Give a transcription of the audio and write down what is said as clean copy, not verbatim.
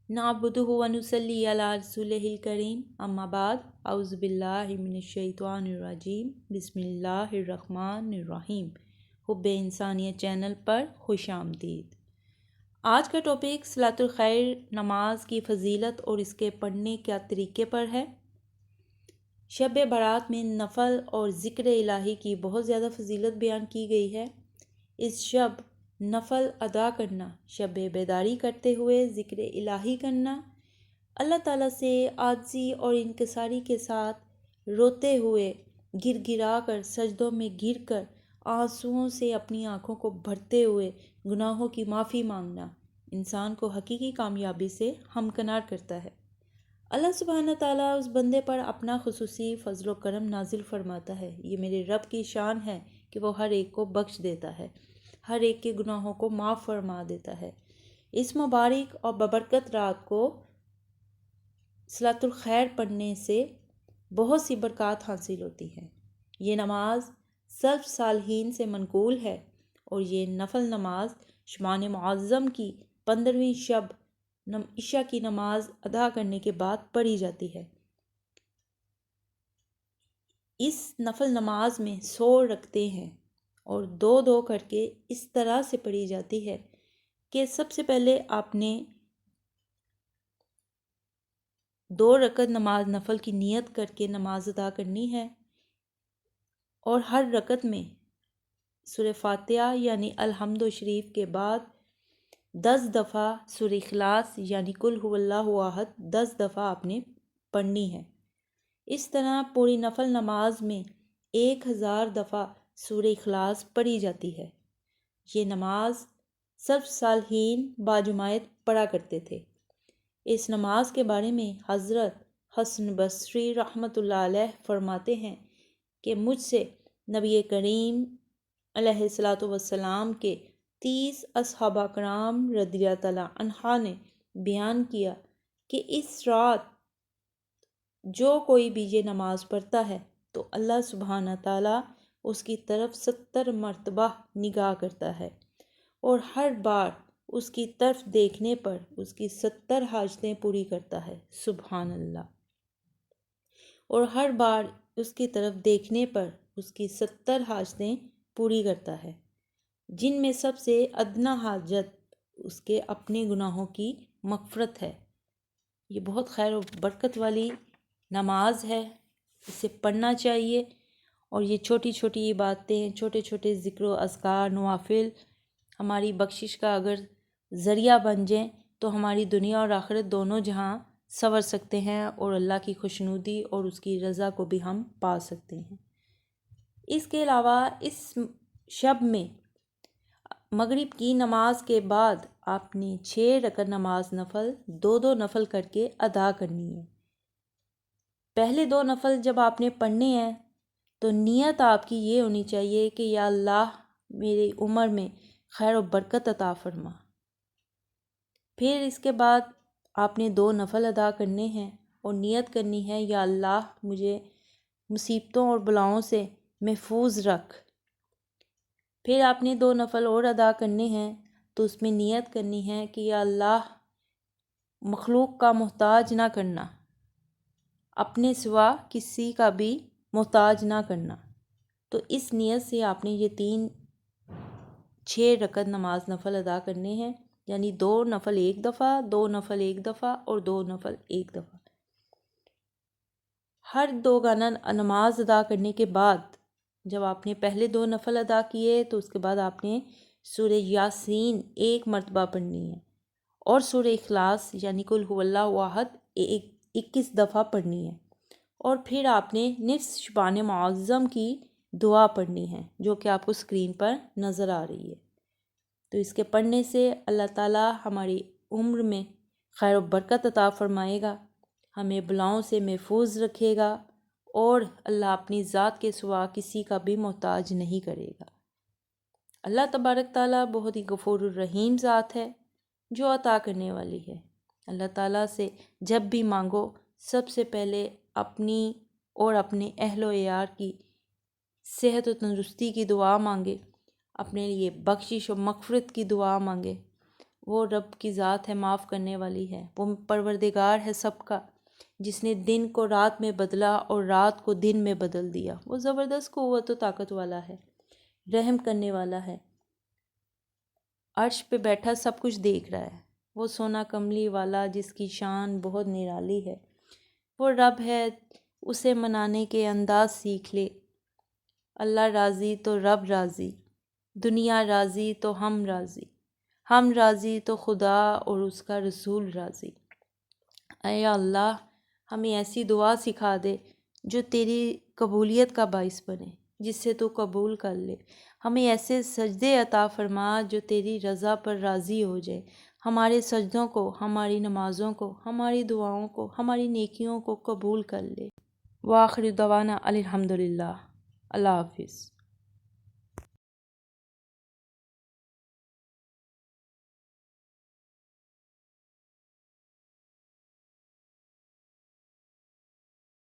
نعبدہ و نصلی علی رسولہ الکریم اما بعد اعوذ باللہ من الشیطان الرجیم بسم اللہ الرحمن الرحیم۔ حب انسانیت چینل پر خوش آمدید۔ آج کا ٹاپک صلاۃ الخیر نماز کی فضیلت اور اس کے پڑھنے کے طریقے پر ہے۔ شب برات میں نفل اور ذکر الہی کی بہت زیادہ فضیلت بیان کی گئی ہے۔ اس شب نفل ادا کرنا، شب بیداری کرتے ہوئے ذکر الہی کرنا، اللہ تعالیٰ سے عاجزی اور انکساری کے ساتھ روتے ہوئے گر گرا کر سجدوں میں گر کر آنسوؤں سے اپنی آنکھوں کو بھرتے ہوئے گناہوں کی معافی مانگنا انسان کو حقیقی کامیابی سے ہمکنار کرتا ہے۔ اللہ سبحانہ تعالیٰ اس بندے پر اپنا خصوصی فضل و کرم نازل فرماتا ہے۔ یہ میرے رب کی شان ہے کہ وہ ہر ایک کو بخش دیتا ہے، ہر ایک کے گناہوں کو معاف فرما دیتا ہے۔ اس مبارک اور ببرکت رات کو صلاۃ الخیر پڑھنے سے بہت سی برکات حاصل ہوتی ہیں۔ یہ نماز سلف صالحین سے منقول ہے اور یہ نفل نماز شبان معظم کی 15ویں شب عشاء کی نماز ادا کرنے کے بعد پڑھی جاتی ہے۔ اس نفل نماز میں 100 رکعتیں ہیں اور دو دو کر کے اس طرح سے پڑھی جاتی ہے کہ سب سے پہلے آپ نے 2 رکعت نماز نفل کی نیت کر کے نماز ادا کرنی ہے اور ہر رکعت میں سورہ فاتحہ یعنی الحمد شریف کے بعد 10 دفعہ سورہ اخلاص یعنی قل هو اللہ احد 10 دفعہ آپ نے پڑھنی ہے۔ اس طرح پوری نفل نماز میں 1000 دفعہ سورہ اخلاص پڑھی جاتی ہے۔ یہ نماز سلف صالحین باجماعت پڑھا کرتے تھے۔ اس نماز کے بارے میں حضرت حسن بصری رحمۃ اللہ علیہ فرماتے ہیں کہ مجھ سے نبی کریم علیہ الصلاۃ والسلام کے 30 اصحابہ کرام رضی اللہ تعالیٰ عنہ نے بیان کیا کہ اس رات جو کوئی بھی یہ نماز پڑھتا ہے تو اللہ سبحانہ تعالیٰ اس کی طرف 70 مرتبہ نگاہ کرتا ہے اور ہر بار اس کی طرف دیکھنے پر اس کی 70 حاجتیں پوری کرتا ہے۔ سبحان اللہ۔ اور ہر بار اس کی طرف دیکھنے پر اس کی 70 حاجتیں پوری کرتا ہے، جن میں سب سے ادنا حاجت اس کے اپنے گناہوں کی مغفرت ہے۔ یہ بہت خیر و برکت والی نماز ہے، اسے پڑھنا چاہیے اور یہ چھوٹی چھوٹی باتیں، چھوٹے چھوٹے ذکر و اذکار نوافل ہماری بخشش کا اگر ذریعہ بن جائیں تو ہماری دنیا اور آخرت دونوں جہاں سنور سکتے ہیں اور اللہ کی خوشنودی اور اس کی رضا کو بھی ہم پا سکتے ہیں۔ اس کے علاوہ اس شب میں مغرب کی نماز کے بعد آپ نے 6 رکعت نماز نفل 2 نفل کر کے ادا کرنی ہے۔ پہلے 2 نفل جب آپ نے پڑھنے ہیں تو نیت آپ کی یہ ہونی چاہیے کہ یا اللہ میری عمر میں خیر و برکت عطا فرما۔ پھر اس کے بعد آپ نے 2 نفل ادا کرنے ہیں اور نیت کرنی ہے یا اللہ مجھے مصیبتوں اور بلاؤں سے محفوظ رکھ۔ پھر آپ نے 2 نفل اور ادا کرنے ہیں تو اس میں نیت کرنی ہے کہ یا اللہ مخلوق کا محتاج نہ کرنا، اپنے سوا کسی کا بھی محتاج نہ کرنا۔ تو اس نیت سے آپ نے یہ 6 رکعت نماز نفل ادا کرنے ہیں، یعنی 2 نفل 1 دفعہ، 2 نفل 1 دفعہ اور 2 نفل 1 دفعہ۔ ہر 2 گانا نماز ادا کرنے کے بعد جب آپ نے پہلے 2 نفل ادا کیے تو اس کے بعد آپ نے سورہ یاسین 1 مرتبہ پڑھنی ہے اور سورہ اخلاص یعنی قل هو اللہ احد 21 دفعہ پڑھنی ہے، اور پھر آپ نے نصف شبان معظم کی دعا پڑھنی ہے جو کہ آپ کو اسکرین پر نظر آ رہی ہے۔ تو اس کے پڑھنے سے اللہ تعالیٰ ہماری عمر میں خیر و برکت عطا فرمائے گا، ہمیں بلاؤں سے محفوظ رکھے گا اور اللہ اپنی ذات کے سوا کسی کا بھی محتاج نہیں کرے گا۔ اللہ تبارک تعالیٰ بہت ہی غفور الرحیم ذات ہے جو عطا کرنے والی ہے۔ اللہ تعالیٰ سے جب بھی مانگو سب سے پہلے اپنی اور اپنے اہل و عیال کی صحت و تندرستی کی دعا مانگے، اپنے لیے بخشش و مغفرت کی دعا مانگے، وہ رب کی ذات ہے، معاف کرنے والی ہے، وہ پروردگار ہے سب کا، جس نے دن کو رات میں بدلا اور رات کو دن میں بدل دیا۔ وہ زبردست قوت و طاقت والا ہے، رحم کرنے والا ہے، عرش پہ بیٹھا سب کچھ دیکھ رہا ہے۔ وہ سونا کملی والا جس کی شان بہت نرالی ہے، وہ رب ہے، اسے منانے کے انداز سیکھ لے۔ اللہ راضی تو رب راضی، دنیا راضی تو ہم راضی، ہم راضی تو خدا اور اس کا رسول راضی۔ اے اللہ، ہمیں ایسی دعا سکھا دے جو تیری قبولیت کا باعث بنے، جس سے تو قبول کر لے۔ ہمیں ایسے سجدے عطا فرما جو تیری رضا پر راضی ہو جائے۔ ہمارے سجدوں کو، ہماری نمازوں کو، ہماری دعاؤں کو، ہماری نیکیوں کو قبول کر لے۔ وآخر دعوانا الحمدللہ۔ اللہ حافظ۔